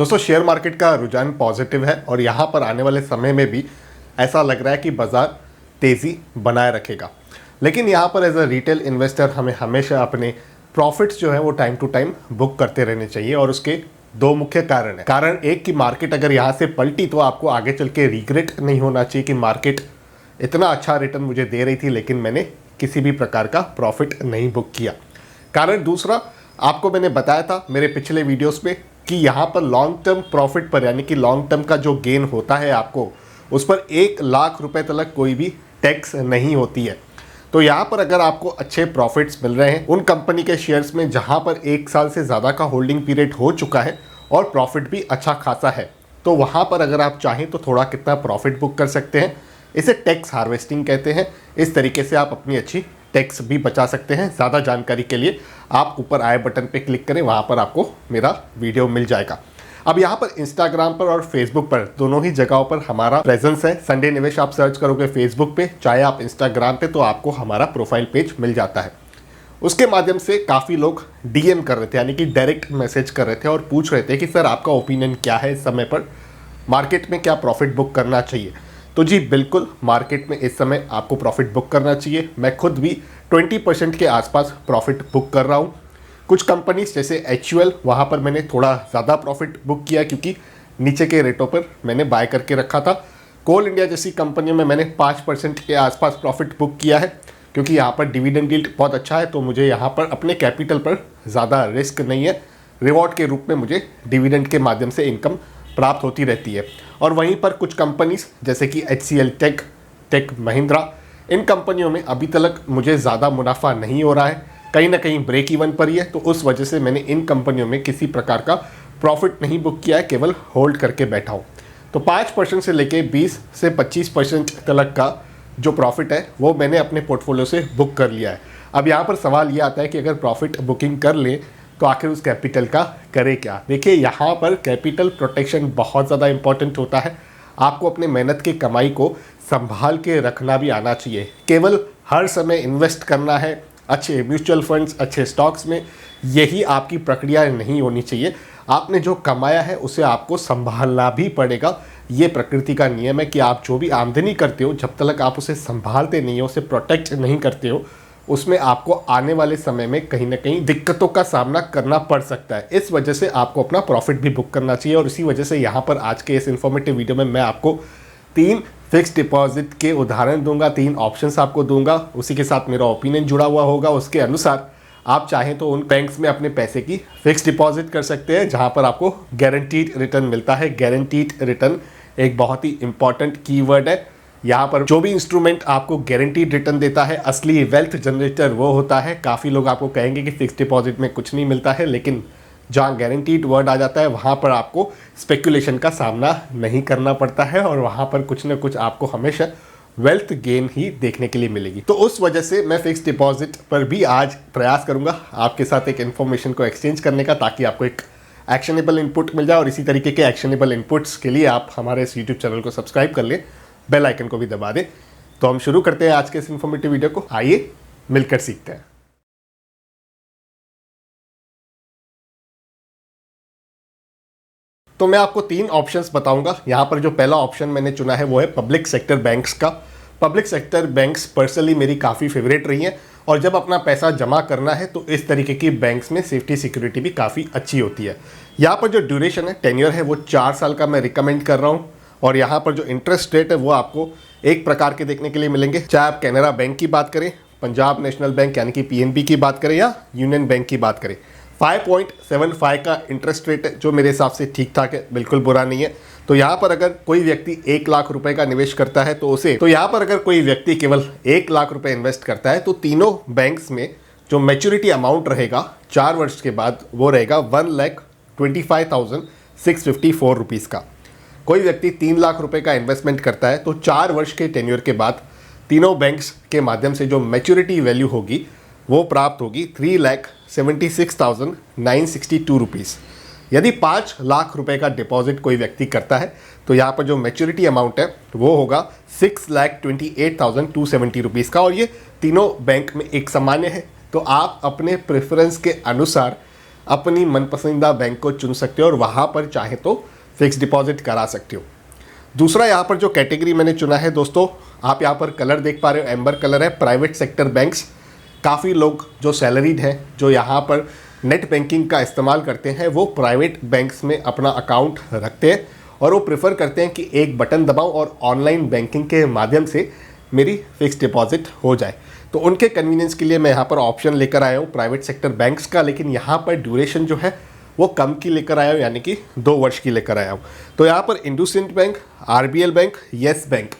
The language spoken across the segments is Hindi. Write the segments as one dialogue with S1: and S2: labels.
S1: दोस्तों शेयर मार्केट का रुझान पॉजिटिव है और यहाँ पर आने वाले समय में भी ऐसा लग रहा है कि बाजार तेज़ी बनाए रखेगा। लेकिन यहाँ पर एज अ रिटेल इन्वेस्टर हमें हमेशा अपने प्रॉफिट्स जो है वो टाइम टू टाइम बुक करते रहने चाहिए और उसके दो मुख्य कारण है। कारण एक कि मार्केट अगर यहाँ से पलटी तो आपको आगे चल के रिग्रेट नहीं होना चाहिए कि मार्केट इतना अच्छा रिटर्न मुझे दे रही थी लेकिन मैंने किसी भी प्रकार का प्रॉफिट नहीं बुक किया। कारण दूसरा, आपको मैंने बताया था मेरे पिछले वीडियोस में कि यहाँ पर लॉन्ग टर्म प्रॉफिट पर यानी कि लॉन्ग टर्म का जो गेन होता है आपको उस पर 1,00,000 रुपए तक कोई भी टैक्स नहीं होती है। तो यहाँ पर अगर आपको अच्छे प्रॉफिट्स मिल रहे हैं उन कंपनी के शेयर्स में जहाँ पर 1 साल से ज़्यादा का होल्डिंग पीरियड हो चुका है और प्रॉफिट भी अच्छा खासा है, तो वहाँ पर अगर आप चाहें तो थोड़ा कितना प्रॉफिट बुक कर सकते हैं। इसे टैक्स हार्वेस्टिंग कहते हैं। इस तरीके से आप अपनी अच्छी टैक्स भी बचा सकते हैं। ज़्यादा जानकारी के लिए आप ऊपर आए बटन पे क्लिक करें, वहाँ पर आपको मेरा वीडियो मिल जाएगा। अब यहाँ पर इंस्टाग्राम पर और फेसबुक पर दोनों ही जगहों पर हमारा प्रेजेंस है। संडे निवेश आप सर्च करोगे फेसबुक पे, चाहे आप इंस्टाग्राम पे, तो आपको हमारा प्रोफाइल पेज मिल जाता है। उसके माध्यम से काफ़ी लोग डीएम कर रहे थे यानी कि डायरेक्ट मैसेज कर रहे थे और पूछ रहे थे कि सर आपका ओपिनियन क्या है, इस समय पर मार्केट में क्या प्रॉफिट बुक करना चाहिए। तो जी बिल्कुल, मार्केट में इस समय आपको प्रॉफिट बुक करना चाहिए। मैं खुद भी 20% के आसपास प्रॉफिट बुक कर रहा हूँ। कुछ कंपनीज जैसे HUL, वहाँ पर मैंने थोड़ा ज़्यादा प्रॉफिट बुक किया क्योंकि नीचे के रेटों पर मैंने बाय करके रखा था। कोल इंडिया जैसी कंपनियों में मैंने 5% के आसपास प्रॉफिट बुक किया है क्योंकि यहाँ पर डिविडेंड यील्ड बहुत अच्छा है, तो मुझे यहाँ पर अपने कैपिटल पर ज़्यादा रिस्क नहीं है। रिवॉर्ड के रूप में मुझे डिविडेंड के माध्यम से इनकम प्राप्त होती रहती है। और वहीं पर कुछ कंपनीज जैसे कि HCL टेक महिंद्रा, इन कंपनियों में अभी तक मुझे ज़्यादा मुनाफा नहीं हो रहा है, कहीं ना कहीं ब्रेक इवन पर ही है। तो उस वजह से मैंने इन कंपनियों में किसी प्रकार का प्रॉफिट नहीं बुक किया है, केवल होल्ड करके बैठा हूँ। तो 5% से लेके 20 से 25% तक का जो प्रॉफिट है वो मैंने अपने पोर्टफोलियो से बुक कर लिया है। अब यहाँ पर सवाल ये आता है कि अगर प्रॉफिट बुकिंग कर ले तो आखिर उस कैपिटल का करे क्या। देखिए, यहाँ पर कैपिटल प्रोटेक्शन बहुत ज़्यादा इंपॉर्टेंट होता है। आपको अपने मेहनत की कमाई को संभाल के रखना भी आना चाहिए। केवल हर समय इन्वेस्ट करना है अच्छे म्यूचुअल फंड्स, अच्छे स्टॉक्स में, यही आपकी प्रक्रिया नहीं होनी चाहिए। आपने जो कमाया है उसे आपको संभालना भी पड़ेगा। ये प्रकृति का नियम है कि आप जो भी आमदनी करते हो, जब तक आप उसे संभालते नहीं हो, उसे प्रोटेक्ट नहीं करते हो, उसमें आपको आने वाले समय में कहीं ना कहीं दिक्कतों का सामना करना पड़ सकता है। इस वजह से आपको अपना प्रॉफिट भी बुक करना चाहिए। और इसी वजह से यहाँ पर आज के इस इन्फॉर्मेटिव वीडियो में मैं आपको 3 फिक्स डिपॉजिट के उदाहरण दूंगा, 3 ऑप्शंस आपको दूंगा। उसी के साथ मेरा ओपिनियन जुड़ा हुआ होगा। उसके अनुसार आप चाहें तो उन बैंक्स में अपने पैसे की फिक्स डिपॉजिट कर सकते हैं जहाँ पर आपको गारंटीड रिटर्न मिलता है। गारंटीड रिटर्न एक बहुत ही इंपॉर्टेंट कीवर्ड है। यहाँ पर जो भी इंस्ट्रूमेंट आपको गारंटीड रिटर्न देता है, असली वेल्थ जनरेटर वो होता है। काफ़ी लोग आपको कहेंगे कि फिक्स डिपॉजिट में कुछ नहीं मिलता है, लेकिन जहाँ गारंटीड वर्ड आ जाता है वहाँ पर आपको स्पेकुलेशन का सामना नहीं करना पड़ता है और वहाँ पर कुछ ना कुछ आपको हमेशा वेल्थ गेन ही देखने के लिए मिलेगी। तो उस वजह से मैं फिक्स डिपॉजिट पर भी आज प्रयास करूँगा आपके साथ एक इन्फॉर्मेशन को एक्सचेंज करने का, ताकि आपको एक एक्शनेबल इनपुट मिल जाए। और इसी तरीके के एक्शनेबल इनपुट्स के लिए आप हमारे इस यूट्यूब चैनल को सब्सक्राइब कर लें, बेल आइकन को भी दबा दें। तो हम शुरू करते हैं आज के इस इन्फॉर्मेटिव वीडियो को। आइए मिलकर सीखते हैं। तो मैं आपको 3 ऑप्शंस बताऊंगा। यहाँ पर जो पहला ऑप्शन मैंने चुना है वो है पब्लिक सेक्टर बैंक्स का। पब्लिक सेक्टर बैंक्स पर्सनली मेरी काफ़ी फेवरेट रही हैं और जब अपना पैसा जमा करना है तो इस तरीके की बैंक्स में सेफ्टी सिक्योरिटी भी काफ़ी अच्छी होती है। यहाँ पर जो ड्यूरेशन है, टेन्योर है, वो 4 साल का मैं रिकमेंड कर रहा हूँ। और यहाँ पर जो इंटरेस्ट रेट है वो आपको एक प्रकार के देखने के लिए मिलेंगे, चाहे आप कैनरा बैंक की बात करें, पंजाब नेशनल बैंक यानी कि PNB की बात करें या यूनियन बैंक की बात करें। 5.75 का इंटरेस्ट रेट है जो मेरे हिसाब से ठीक ठाक है, बिल्कुल बुरा नहीं है। तो यहाँ पर अगर कोई व्यक्ति 1,00,000 रुपए का निवेश करता है तो यहाँ पर अगर कोई व्यक्ति केवल 1,00,000 रुपए इन्वेस्ट करता है तो तीनों बैंक्स में जो मैच्योरिटी अमाउंट रहेगा 4 वर्ष के बाद वो रहेगा 1,25,654 रुपीज़ का। कोई व्यक्ति 3,00,000 रुपए का इन्वेस्टमेंट करता है तो 4 वर्ष के टेन्योर के बाद तीनों बैंक्स के माध्यम से जो मैच्योरिटी वैल्यू होगी वो प्राप्त होगी 3,76,962 रुपीज़। यदि 5,00,000 रुपए का डिपॉजिट कोई व्यक्ति करता है तो यहाँ पर जो मैच्योरिटी अमाउंट है वो होगा 6,28,270 रुपीज़ का। और ये तीनों बैंक में एक सामान्य है। तो आप अपने प्रेफरेंस के अनुसार अपनी मनपसंदीदा बैंक को चुन सकते हो और वहाँ पर चाहे तो फिक्स डिपॉजिट करा सकते हो। दूसरा यहाँ पर जो कैटेगरी मैंने चुना है दोस्तों, आप यहाँ पर कलर देख पा रहे हो, एम्बर कलर है, प्राइवेट सेक्टर बैंक्स। काफ़ी लोग जो सैलरीड हैं, जो यहाँ पर नेट बैंकिंग का इस्तेमाल करते हैं, वो प्राइवेट बैंक्स में अपना अकाउंट रखते हैं और वो प्रेफर करते हैं कि एक बटन दबाओ और ऑनलाइन बैंकिंग के माध्यम से मेरी फिक्स डिपॉजिट हो जाए। तो उनके कन्वीनियंस के लिए मैं यहाँ पर ऑप्शन लेकर आया हूँ प्राइवेट सेक्टर बैंक्स का, लेकिन यहाँ पर ड्यूरेशन जो है वो कम की लेकर आया हूँ, यानी कि 2 वर्ष की लेकर आया हूँ। तो यहाँ पर IndusInd bank, RBL bank, yes bank,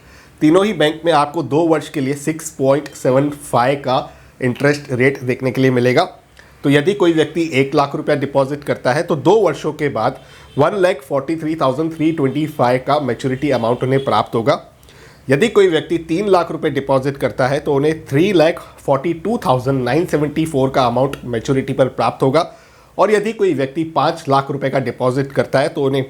S1: तीनों ही बैंक में आपको 2 वर्ष के लिए 6.75 का इंटरेस्ट रेट देखने के लिए मिलेगा। तो यदि कोई व्यक्ति 1 लाख रुपया डिपॉजिट करता है तो 2 वर्षों के बाद 1,43,325 का मैच्योरिटी अमाउंट उन्हें प्राप्त होगा। यदि कोई व्यक्ति 3 लाख रुपए डिपॉजिट करता है तो उन्हें 3,42,974 का अमाउंट मैच्योरिटी पर प्राप्त होगा। और यदि कोई व्यक्ति 5 लाख रुपए का डिपॉजिट करता है तो उन्हें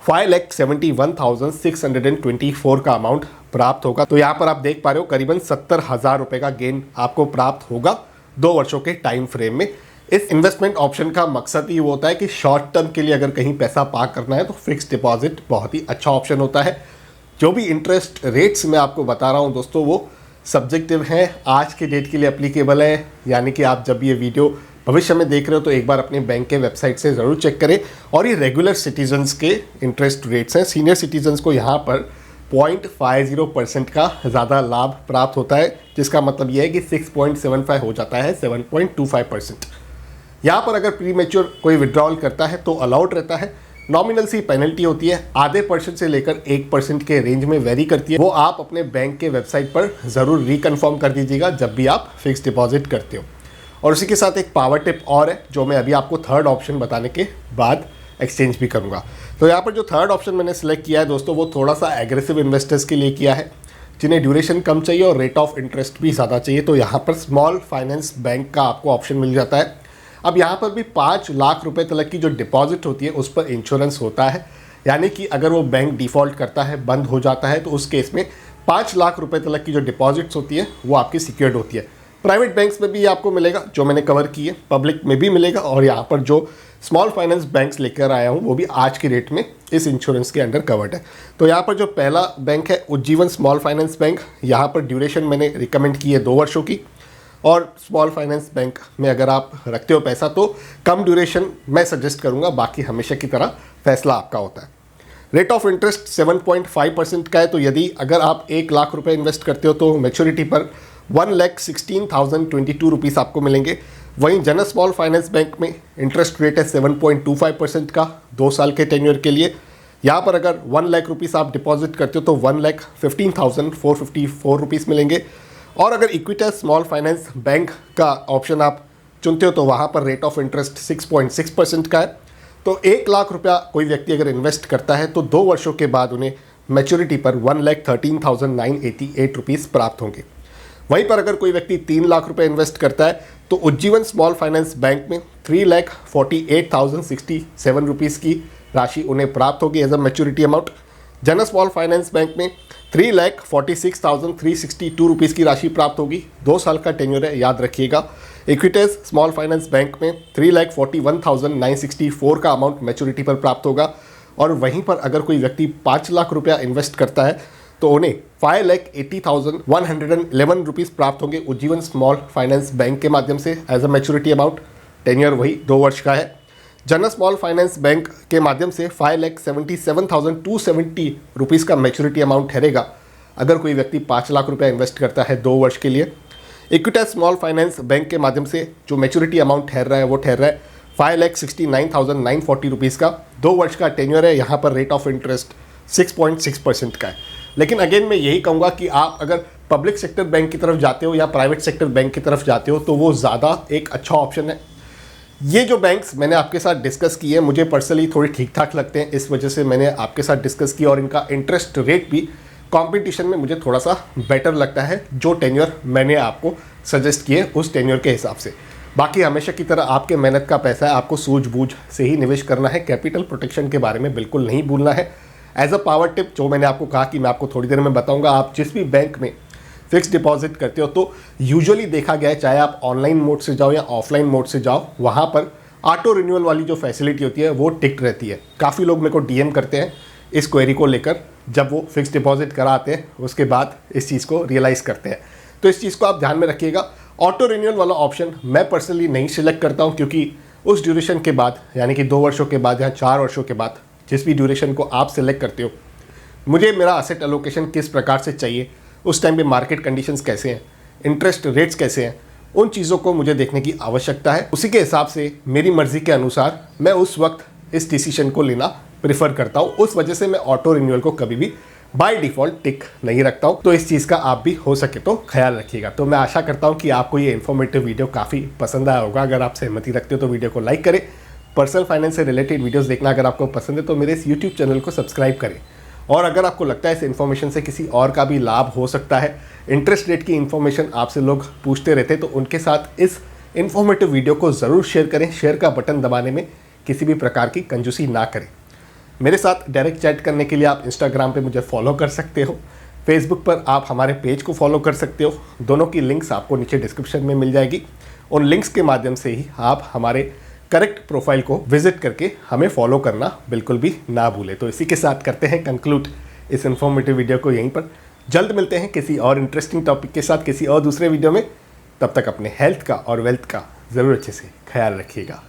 S1: 5,71,624 का अमाउंट प्राप्त होगा। तो यहाँ पर आप देख पा रहे हो करीबन 70,000 रुपए का गेन आपको प्राप्त होगा 2 वर्षों के टाइम फ्रेम में। इस इन्वेस्टमेंट ऑप्शन का मकसद ये होता है कि शॉर्ट टर्म के लिए अगर कहीं पैसा पार्क करना है तो फिक्स डिपॉजिट बहुत ही अच्छा ऑप्शन होता है। जो भी इंटरेस्ट रेट्स मैं आपको बता रहा हूँ दोस्तों, वो सब्जेक्टिव हैं, आज के डेट के लिए एप्लीकेबल है। यानी कि आप जब ये वीडियो भविष्य में देख रहे हो तो एक बार अपने बैंक के वेबसाइट से ज़रूर चेक करें। और ये रेगुलर सिटीजन्स के इंटरेस्ट रेट्स हैं। सीनियर सिटीजन्स को यहाँ पर 0.50% का ज़्यादा लाभ प्राप्त होता है, जिसका मतलब यह है कि 6.75 हो जाता है 7.25%। यहाँ पर अगर प्री मैच्योर कोई विड्रॉल करता है तो अलाउड रहता है। नॉमिनल सी पेनल्टी होती है, आधे % से लेकर 1% के रेंज में वेरी करती है। वो आप अपने बैंक के वेबसाइट पर ज़रूर रिकन्फर्म कर दीजिएगा जब भी आप फिक्स डिपॉजिट करते हो। और उसी के साथ एक पावर टिप और है जो मैं अभी आपको थर्ड ऑप्शन बताने के बाद एक्सचेंज भी करूँगा। तो यहाँ पर जो थर्ड ऑप्शन मैंने सेलेक्ट किया है दोस्तों, वो थोड़ा सा एग्रेसिव इन्वेस्टर्स के लिए किया है, जिन्हें ड्यूरेशन कम चाहिए और रेट ऑफ इंटरेस्ट भी ज़्यादा चाहिए। तो यहाँ पर स्मॉल फाइनेंस बैंक का आपको ऑप्शन मिल जाता है। अब यहाँ पर भी 5 लाख रुपए तक की जो डिपॉजिट होती है उस पर इंश्योरेंस होता है। यानी कि अगर वो बैंक डिफ़ॉल्ट करता है, बंद हो जाता है, तो उस केस में 5 लाख रुपए तक की जो डिपॉजिट्स होती है वो आपकी सिक्योर्ड होती है। प्राइवेट बैंक्स में भी आपको मिलेगा, जो मैंने कवर की है, पब्लिक में भी मिलेगा। और यहाँ पर जो स्मॉल फाइनेंस बैंक्स लेकर आया हूँ वो भी आज की रेट में इस इंश्योरेंस के अंडर कवर्ड है। तो यहाँ पर जो पहला बैंक है उज्जीवन स्मॉल फाइनेंस बैंक, यहाँ पर ड्यूरेशन मैंने रिकमेंड की है 2 वर्षों की। और स्मॉल फाइनेंस बैंक में अगर आप रखते हो पैसा तो कम ड्यूरेशन मैं सजेस्ट करूँगा, बाकी हमेशा की तरह फैसला आपका होता है। रेट ऑफ इंटरेस्ट 7.5% का है। तो यदि अगर आप 1 लाख रुपए इन्वेस्ट करते हो तो मैच्योरिटी पर 1,16,022 रुपीज़ आपको मिलेंगे। वहीं जनरल स्मॉल फाइनेंस बैंक में इंटरेस्ट रेट है 7.25% का 2 साल के टेन्योर के लिए। यहाँ पर अगर 1 लाख रुपीज़ आप डिपॉजिट करते हो तो 1,15,454 रुपीज़ मिलेंगे। और अगर इक्विटी स्मॉल फाइनेंस बैंक का ऑप्शन आप चुनते हो तो वहाँ पर रेट ऑफ इंटरेस्ट 6.6% का है। तो 1 लाख रुपया कोई व्यक्ति अगर इन्वेस्ट करता है तो 2 वर्षों के बाद उन्हें मैच्योरिटी पर 1,13,988 रुपीज़ प्राप्त होंगे। वहीं पर अगर कोई व्यक्ति 3 लाख रुपए इन्वेस्ट करता है तो उज्जीवन स्मॉल फाइनेंस बैंक में 3,48,067 रुपीज़ की राशि उन्हें प्राप्त होगी as a maturity amount. General small finance bank में 3,46,362 रुपीज़ की राशि प्राप्त होगी। 2 साल का टेन्योर है, याद रखिएगा। इक्विटी स्मॉल फाइनेंस बैंक में 3,41,964 का अमाउंट मैच्योरिटी पर प्राप्त होगा। और वहीं पर अगर कोई व्यक्ति 5 लाख रुपया इन्वेस्ट करता है तो उन्हें 5,80,111 रुपीज़ प्राप्त होंगे उज्जीवन स्मॉल फाइनेंस बैंक के माध्यम से as a maturity amount. Tenure वही 2 वर्ष का है। जनरल स्मॉल फाइनेंस बैंक के माध्यम से 5,77,270 रुपीज़ का मैच्योरिटी अमाउंट ठहरेगा अगर कोई व्यक्ति 5 लाख रुपया इन्वेस्ट करता है 2 वर्ष के लिए। इक्विटी स्मॉल फाइनेंस बैंक के माध्यम से जो मैच्योरिटी अमाउंट ठहर रहा है वो ठहर रहा है 5,69,940 रुपीज़ का। 2 वर्ष का टेन्योर है। यहाँ पर रेट ऑफ इंटरेस्ट 6.6% का है। लेकिन अगेन मैं यही कहूँगा कि आप अगर पब्लिक सेक्टर बैंक की तरफ जाते हो या प्राइवेट सेक्टर बैंक की तरफ जाते हो तो वो ज़्यादा एक अच्छा ऑप्शन है। ये जो बैंक्स मैंने आपके साथ डिस्कस किए मुझे पर्सनली थोड़ी ठीक ठाक लगते हैं, इस वजह से मैंने आपके साथ डिस्कस किया। और इनका इंटरेस्ट रेट भी कंपटीशन में मुझे थोड़ा सा बेटर लगता है, जो टेन्योर मैंने आपको सजेस्ट किए उस टेन्योर के हिसाब से। बाकी हमेशा की तरह आपके मेहनत का पैसा है, आपको सूझबूझ से ही निवेश करना है। कैपिटल प्रोटेक्शन के बारे में बिल्कुल नहीं भूलना है। एज अ पावर टिप जो मैंने आपको कहा कि मैं आपको थोड़ी देर में बताऊंगा, आप जिस भी बैंक में फिक्स डिपॉजिट करते हो तो यूजुअली देखा गया है, चाहे आप ऑनलाइन मोड से जाओ या ऑफलाइन मोड से जाओ, वहाँ पर ऑटो रिन्यूअल वाली जो फैसिलिटी होती है वो टिक्ड रहती है। काफ़ी लोग मेरे को डीएम करते हैं इस क्वेरी को लेकर, जब वो फिक्स डिपॉजिट कराते हैं उसके बाद इस चीज़ को रियलाइज़ करते हैं। तो इस चीज़ को आप ध्यान में रखिएगा। ऑटो रिन्यूअल वाला ऑप्शन मैं पर्सनली नहीं सिलेक्ट करता हूँ, क्योंकि उस ड्यूरेशन के बाद यानी कि 2 वर्षों के बाद या 4 वर्षों के बाद जिस भी ड्यूरेशन को आप सिलेक्ट करते हो, मुझे मेरा एसेट एलोकेशन किस प्रकार से चाहिए, उस टाइम पे मार्केट कंडीशंस कैसे हैं, इंटरेस्ट रेट्स कैसे हैं, उन चीज़ों को मुझे देखने की आवश्यकता है। उसी के हिसाब से मेरी मर्ज़ी के अनुसार मैं उस वक्त इस डिसीजन को लेना प्रेफर करता हूँ। उस वजह से मैं ऑटो रिन्यूअल को कभी भी बाय डिफ़ॉल्ट टिक नहीं रखता हूँ। तो इस चीज़ का आप भी हो सके तो ख्याल रखिएगा। तो मैं आशा करता हूँ कि आपको ये इन्फॉर्मेटिव वीडियो काफ़ी पसंद आया होगा। अगर आप सहमति रखते हो तो वीडियो को लाइक करें। पर्सनल फाइनेंस से रिलेटेड वीडियोस देखना अगर आपको पसंद है तो मेरे इस यूट्यूब चैनल को सब्सक्राइब करें। और अगर आपको लगता है इस इन्फॉर्मेशन से किसी और का भी लाभ हो सकता है, इंटरेस्ट रेट की इन्फॉर्मेशन आपसे लोग पूछते रहते हैं, तो उनके साथ इस इन्फॉर्मेटिव वीडियो को ज़रूर शेयर करें। शेयर का बटन दबाने में किसी भी प्रकार की कंजूसी ना करें। मेरे साथ डायरेक्ट चैट करने के लिए आप इंस्टाग्राम पे मुझे फॉलो कर सकते हो, फेसबुक पर आप हमारे पेज को फॉलो कर सकते हो। दोनों की लिंक्स आपको नीचे डिस्क्रिप्शन में मिल जाएगी। उन लिंक्स के माध्यम से ही आप हमारे करेक्ट प्रोफाइल को विजिट करके हमें फॉलो करना बिल्कुल भी ना भूलें। तो इसी के साथ करते हैं कंक्लूड इस इन्फॉर्मेटिव वीडियो को यहीं पर। जल्द मिलते हैं किसी और इंटरेस्टिंग टॉपिक के साथ किसी और दूसरे वीडियो में। तब तक अपने हेल्थ का और वेल्थ का ज़रूर अच्छे से ख्याल रखिएगा।